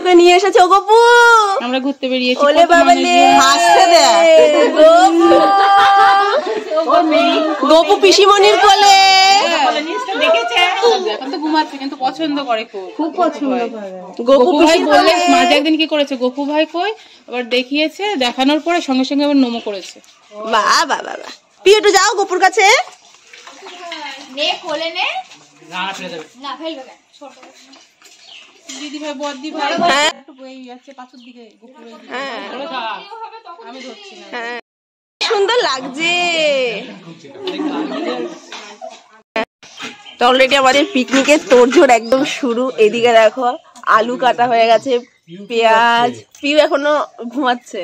গপুকে নিয়ে এসেছে। ও গপু, আমরা ঘুরতে বেরিয়েছি। ওলে বাবালে, হাসতে দে গপু পিসিমণির কোলে। এখন তো ঘুমাচ্ছে কিন্তু পছন্দ করে, খুব পছন্দ করে। গপু ভাই বললে মাঝে একদিন কি করেছে, গপু ভাই কই আবার দেখিয়েছে, দেখানোর পরে সঙ্গে সঙ্গে আবার নমো করেছে। বাহ বাহ বাহ। পিউ একটু যাও গপুর কাছে। নে কোলে নে। না ফেলে দেবে না ফেলবে কেন, ছোট দিদি ভাই বদ্দি ভাই একটু এই আছে পাঁচুর দিকে গপু ভাই। হ্যাঁ আমি ধরছি না। হ্যাঁ সুন্দর লাগছে। তো অলরেডি আমাদের পিকনিকের তোড়জোড় একদম শুরু। এদিকে দেখো আলু কাটা হয়ে গেছে, পেঁয়াজ। পিউ এখনো ঘুমাচ্ছে।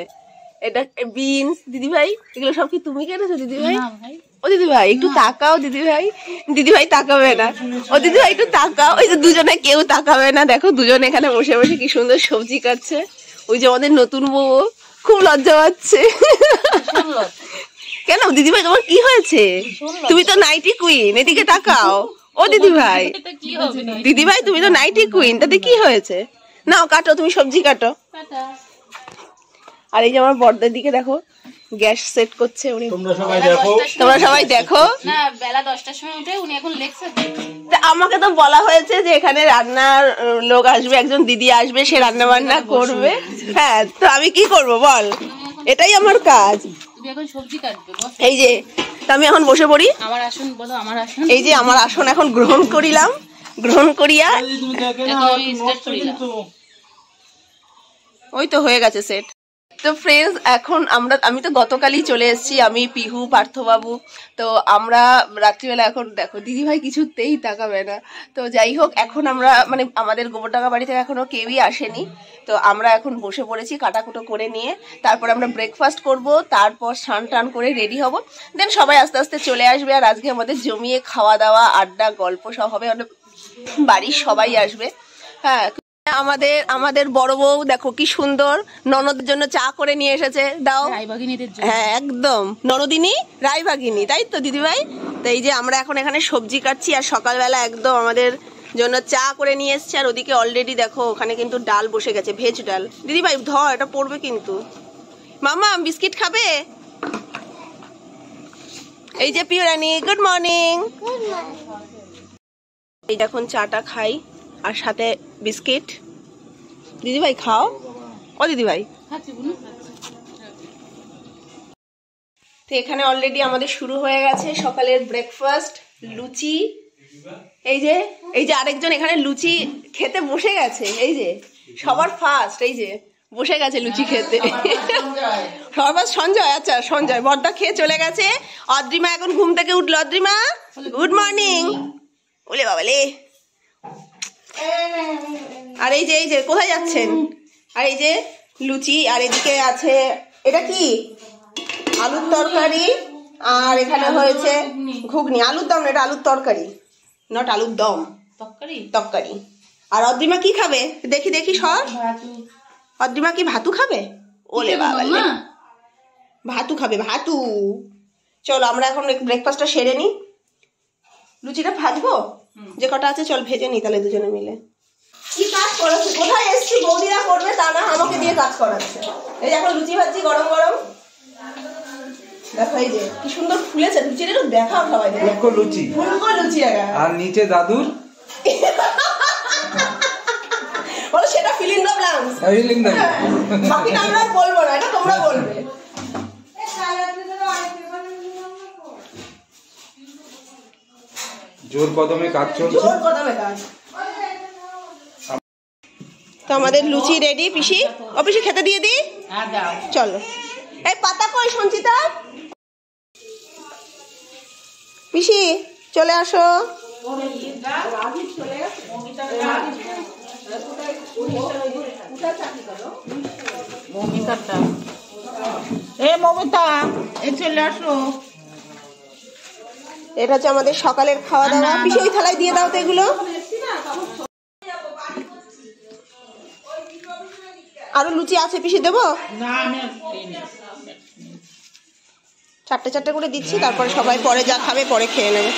এটা বিনস। দিদি ভাই এগুলো সব কি তুমি কেটেছো দিদি ভাই? ও দিদি ভাই একটু তাকাও। দিদি ভাই, দিদি ভাই তাকাবে না। ও দিদি ভাই একটু তাকাও। ওই যে দুজনে কেউ তাকাবে না। দেখো দুজন এখানে বসে বসে কি সুন্দর সবজি কাটছে। ওই যে আমাদের নতুন বউ খুব লজ্জা পাচ্ছে। কেন দিদি ভাই তোমার কি হয়েছে? তুমি তো নাইটি কুইন, এদিকে তাকাও। ও দিদি ভাই, দিদি ভাই তুমি তো নাইটি কুইন, তাতে কি হয়েছে? নাও কাটো, তুমি সবজি কাটো। আর এই যে আমার বড়দের দিকে দেখো গ্যাস সেট করছে উনি। তোমরা সবাই দেখো। না বেলা 10টার সময় উঠে উনি এখন লেকচার দিচ্ছেন। আমাকে তো বলা হয়েছে যে এখানে রান্নার লোক আসবে, একজন দিদি আসবে, সে রান্না বান্না করবে। হ্যাঁ তো আমি কি করব বল, এটাই আমার কাজ। তুমি এখন সবজি কাটবে। এই যে আমি এখন বসে পড়ি। আমার আসন বলো, আমার আসন। এই যে আমার আসন এখন গ্রহণ করিলাম। গ্রহণ করিয়া ওই তো হয়ে গেছে সেট। তো ফ্রেন্ডস এখন আমি তো গতকালই চলে এসেছি, আমি পিহু পার্থবাবু। তো আমরা রাত্রিবেলা এখন দেখো দিদিভাই কিছুতেই তাকাবে না। তো যাই হোক এখন আমরা মানে আমাদের গোবরডাঙ্গা বাড়ি থেকে এখনো কেউই আসেনি। তো আমরা এখন বসে পড়েছি কাটাকুটো করে নিয়ে। তারপর আমরা ব্রেকফাস্ট করব, তারপর স্নান টান করে রেডি হব। দেন সবাই আস্তে আস্তে চলে আসবে। আর আজকে আমাদের জমিয়ে খাওয়া দাওয়া আড্ডা গল্প সব হবে, বাড়ির সবাই আসবে। হ্যাঁ আমাদের বড় বউ দেখো কি সুন্দর ননদের জন্য চা করে নিয়ে এসেছে। দাও রায়বাগিনীদের জন্য। হ্যাঁ একদম ননদিনী রায়বাগিনী, তাই তো দিদিভাই। তো এই যে আমরা এখন এখানে সবজি কাটছি আর সকালবেলা একদম আমাদের জন্য চা করে নিয়ে এসছে। আর ওদিকে অলরেডি দেখো ওখানে কিন্তু ডাল বসে গেছে, ভেজ ডাল। দিদিভাই ধর, এটা পড়বে কিন্তু। মামা বিস্কিট খাবে? এই যে পিউরানি, গুড মর্নিং। এই এখন চাটা খাই আর সাথে বিস্কিট। দিদিভাই খাও। ও দিদিভাই তো এখানে অলরেডি আমাদের শুরু হয়ে গেছে সকালের ব্রেকফাস্ট। লুচি, এই যে আরেকজন এখানে লুচি খেতে বসে গেছে। এই যে সবার ফার্স্ট, এই যে বসে গেছে লুচি খেতে। সবার সঞ্জয়, আচ্ছা সঞ্জয় বড়দা খেয়ে চলে গেছে। অদ্রিমা এখন ঘুম থেকে উঠলো। অদ্রিমা গুড মর্নিং। ওলে বাবালে। আর এই যে কোথায় যাচ্ছেন? আর এই যে লুচি, আর এদিকে আছে এটা কি আলুর তরকারি, আর এখানে হয়েছে ঘুগনি। আলুর দম, এটা আলুর তরকারি, নট আলুর দম, তরকারি। আর অদ্রিমা কি খাবে দেখি সর। অদ্রিমা কি ভাতু খাবে? ওলে বাবা ভাতু খাবে, ভাতু। চলো আমরা এখন ব্রেকফাস্টটা সেরে নিই। লুচিটা ভাজবো, যে কটা আছে চল ভেজে নিই তাহলে দুজনে মিলে। কি কাজ করাচ্ছে, কোথায় এসছি বৌদিরা করবে তা না, আমাকে দিয়ে কাজ করাচ্ছে। এই যে এখন লুচি ভাজছি গরম গরম। দেখো এই যে কি সুন্দর ফুলেছে লুচিটা, একটু দেখাও সবাই। ফুলকো লুচি, আর নিচে দাদুর বলো সেটা ফিলিং দ্য ব্ল্যাঙ্কস। বাকিটা আমরা বলবো না, এটা তোমরা বলবে। জোর কদমে কাজ চলছে, জোর কদমে কাজ। তো আমাদের লুচি রেডি। পিসি, ও পিসি খেতে দিয়ে দি। চলো এই পাতা কই সঞ্চিতা? পিসি চলে আসো। মমিতা চলে আসো। এটা হচ্ছে আমাদের সকালের খাওয়া দাওয়া। পিসি ওই থালায় দিয়ে দাও তো এগুলো। আরো লুচি আছে পিসি, দেবো? চারটে করে দিচ্ছি, তারপরে সবাই পরে যা খাবে পরে খেয়ে নেবে।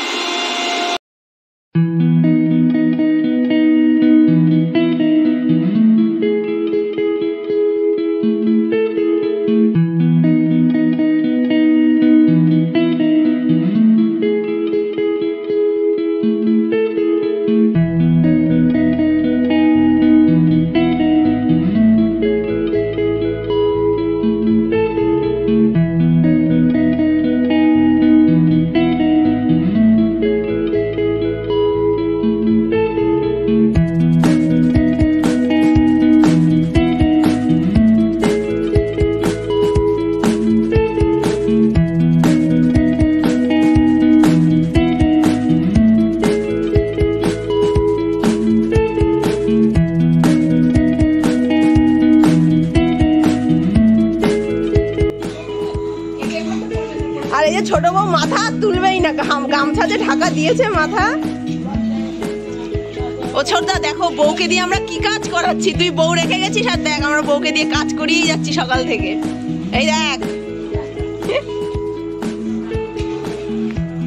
এই যে ছোট বউ মাথা তুলবেই না, গামছা যে ঢাকা দিয়েছে মাথা। ও ছোটদা দেখো বউকে দিয়ে আমরা কি কাজ করাচ্ছি, তুই বউ রেখে গেছিস আর দেখ আমরা বউকে দিয়ে কাজ করিয়ে যাচ্ছি সকাল থেকে। এই দেখ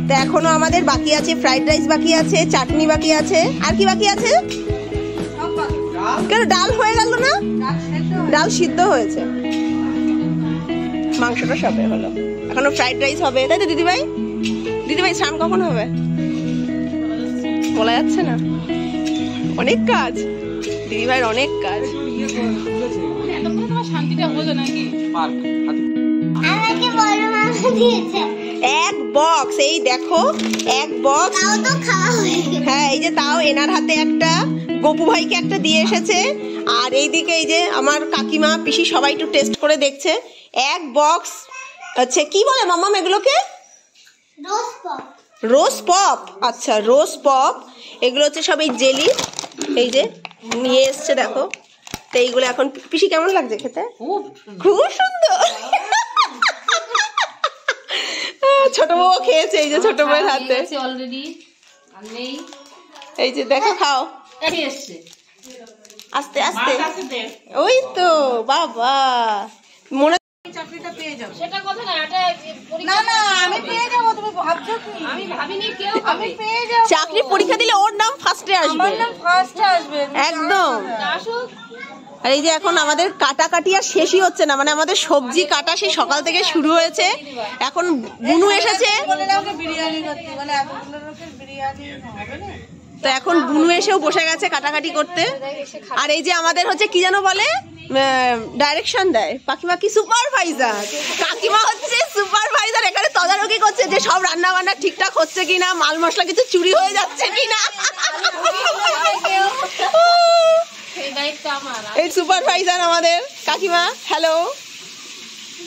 তো এখনো আমাদের বাকি আছে, ফ্রাইড রাইস বাকি আছে, চাটনি বাকি আছে, আর কি বাকি আছে? কেন ডাল হয়ে গেল না? ডাল সিদ্ধ হয়েছে, মাংসটা সবে হলো, এখনো ফ্রাইড রাইস হবে, তাই তো দিদিভাই? দিদিভাই স্নান কখন হবে বলা যাচ্ছে না, অনেক কাজ দিদিভাইয়ের, অনেক কাজ। এতক্ষণ তোমার শান্তিটা হলো নাকি? আমাকে বড় মামা দিয়েছে এক বক্স, এই দেখো এক বক্স, তাও তো খাওয়া হয়ে গেছে। হ্যাঁ এই যে তাও এনার হাতে একটা, গপু ভাইকে একটা দিয়ে এসেছে, আর এইদিকে এই যে আমার কাকিমা পিসি সবাই একটু টেস্ট করে দেখছে। এক বক্স হচ্ছে কি বলে মাম্মাম এগুলোকে? রোজ পপ। রোজ পপ, আচ্ছা রোজ পপ। এগুলো হচ্ছে সব এই জেলি, এই যে নিয়ে এসছে দেখো। তো এইগুলো এখন পিসি কেমন লাগছে খেতে? খুব সুন্দর। ছোট বউ খেয়েছে, এই যে ছোট বউয়ের হাতে অলরেডি আর নেই, এই যে দেখো খাও এই এসছে আস্তে আস্তে। ওই তো বাবা মনে চাকরিটা পেয়ে যাবো। সেটা কথা না, এটা না না আমি পেয়ে যাবো, তুমি ভাবছো কি? আমি ভাবিনি কেউ আমি পেয়ে যাবো। চাকরি পরীক্ষা দিলে ওর নাম ফার্স্টে আসবে, আমার নাম ফার্স্টে আসবে একদম। আসুক। আর এই যে এখন আমাদের কাটাকাটি আর শেষই হচ্ছে না, মানে আমাদের সবজি কাটা সেই সকাল থেকে শুরু হয়েছে, এখন বুনু এসেছে বলে না ওকে বিরিয়ানি করতে, মানে এতগুলো লোকের বিরিয়ানি হবে না। তো এখন বুনু এসেও বসে গেছে কাটাকাটি করতে। আর এই যে আমাদের হচ্ছে কি যেন বলে, ডাইরেকশন দেয় কাকিমা, কি সুপারভাইজার, কাকিমা হচ্ছে সুপারভাইজার, এখানে তদারকি করছে যে সব রান্না বান্না ঠিকঠাক হচ্ছে কিনা, মাল মশলা কিছু চুরি হয়ে যাচ্ছে কিনা। সেই দায়িত্ব আমার। এই সুপারভাইজার আমাদের কাকিমা, হ্যালো।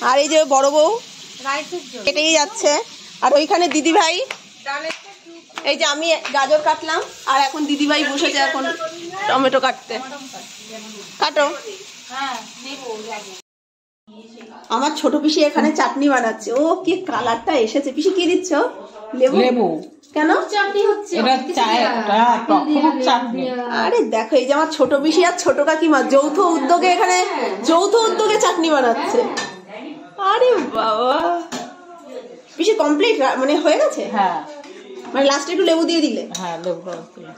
আর এই যে বড় বউ কেটেই যাচ্ছে, আর ওইখানে দিদি ভাই, এই যে আমি গাজর কাটলাম আর এখন দিদি ভাই বসেছে এখন টমেটো কাটতে। কাটো। আমার ছোট পিসি এখানে চাটনি বানাচ্ছে, ও কি কালারটা এসেছে। পিসি কি দিচ্ছ? লেবু। লেবু কেন? এটা চাটনি। আরে দেখো এই যে আমার ছোট পিসি আর ছোট কাকিমা যৌথ উদ্যোগে এখানে চাটনি বানাচ্ছে। আরে বাবা, পিসি কমপ্লিট মানে হয়ে গেছে? হ্যাঁ মানে লাস্টে একটু লেবু দিয়ে দিলে? হ্যাঁ লেবু।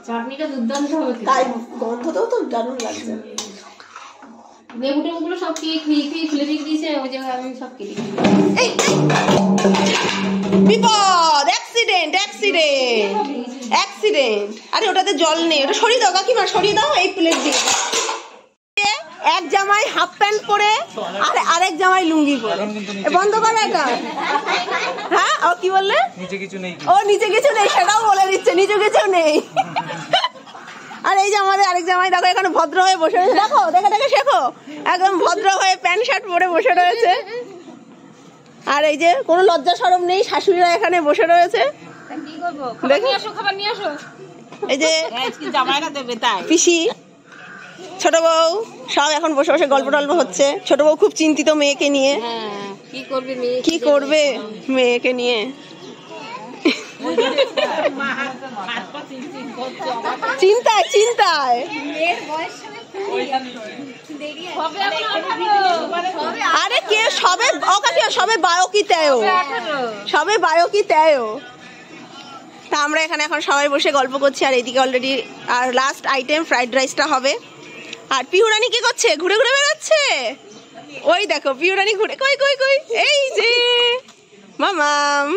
চাটনিটা দুর্দান্ত হবে। তাই গন্ধটাও তো দারুণ লাগছে। লেবু টেবুগুলো সব কি খুলে রেখে দিয়েছে, ওই যে আমি সব কেটে এই বিপদ, অ্যাক্সিডেন্ট অ্যাক্সিডেন্ট অ্যাক্সিডেন্ট। আরে ওটাতে জল নেই, ওটা সরিয়ে দাও কাকিমা, সরিয়ে দাও এই প্লেট দিয়ে। এক জামাই হাফ প্যান্ট পরে আর আরেক জামাই লুঙ্গি পরে, বন্ধ করো এটা। হ্যাঁ ও কি বললে? নিচে কিছু নেই, ও নিচে কিছু নেই সেটাও বলে দিচ্ছে, নিচে কিছু নেই। আর এই যে আমাদের আরেক জামাই দেখো এখানে ভদ্র হয়ে বসে রয়েছে, দেখো দেখে দেখে শেখো, একদম ভদ্র হয়ে প্যান্ট শার্ট পরে বসে রয়েছে। আর এই যে কোনো লজ্জা শরম নেই, শাশুড়িরা এখানে বসে রয়েছে। কি করবো? দেখো খাবার নিয়ে আসো। এই যে জামাইরা দেবে তাই। পিসি, ছোট বউ সব এখন বসে বসে গল্প টল্প হচ্ছে। ছোট বউ খুব চিন্তিত মেয়েকে নিয়ে, কি করবে মেয়ে? কি করবে মেয়েকে নিয়ে। চিন্তায় চিন্তায়। আরে কে সবে সবে বায়কিতেও, সবে বায়কিতেও। তা আমরা এখানে এখন সবাই বসে গল্প করছি, আর এদিকে অলরেডি আর লাস্ট আইটেম ফ্রাইড রাইসটা হবে। আর পিহুরানি কি করছে? ঘুরে ঘুরে বেড়াচ্ছে। ওই দেখো পিহুরানি ঘুরে, কই কই কই, এই যে মামাম,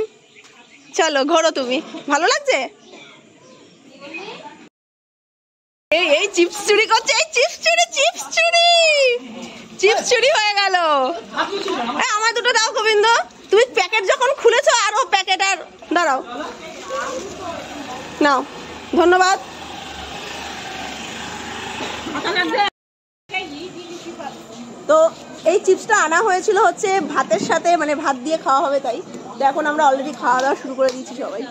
চলো ঘোরো তুমি, ভালো লাগছে। এই এই চিপস চুরি করছে, এই চিপস চুরি চিপস চুরি চিপস চুরি হয়ে গেল। আমার দুটো দাও গোবিন্দ, তুমি প্যাকেট যখন খুলেছো আরো প্যাকেট, আর দাঁড়াও নাও, ধন্যবাদ। তো এই চিপসটা আনা হয়েছিল হচ্ছে ভাতের সাথে, মানে ভাত দিয়ে খাওয়া হবে, তাই তো এখন আমরা অলরেডি খাওয়া দাওয়া শুরু করে দিয়েছি সবাই।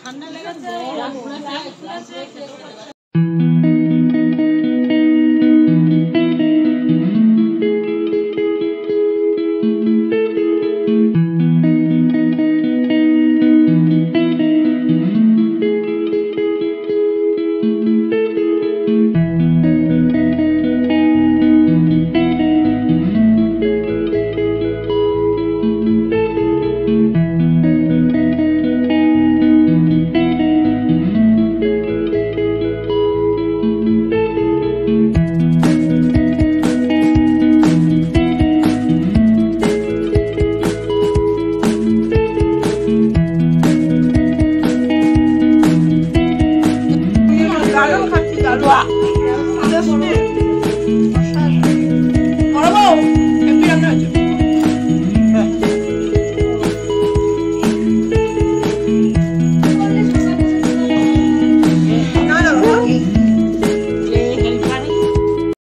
ঠান্ডা লেগেছে।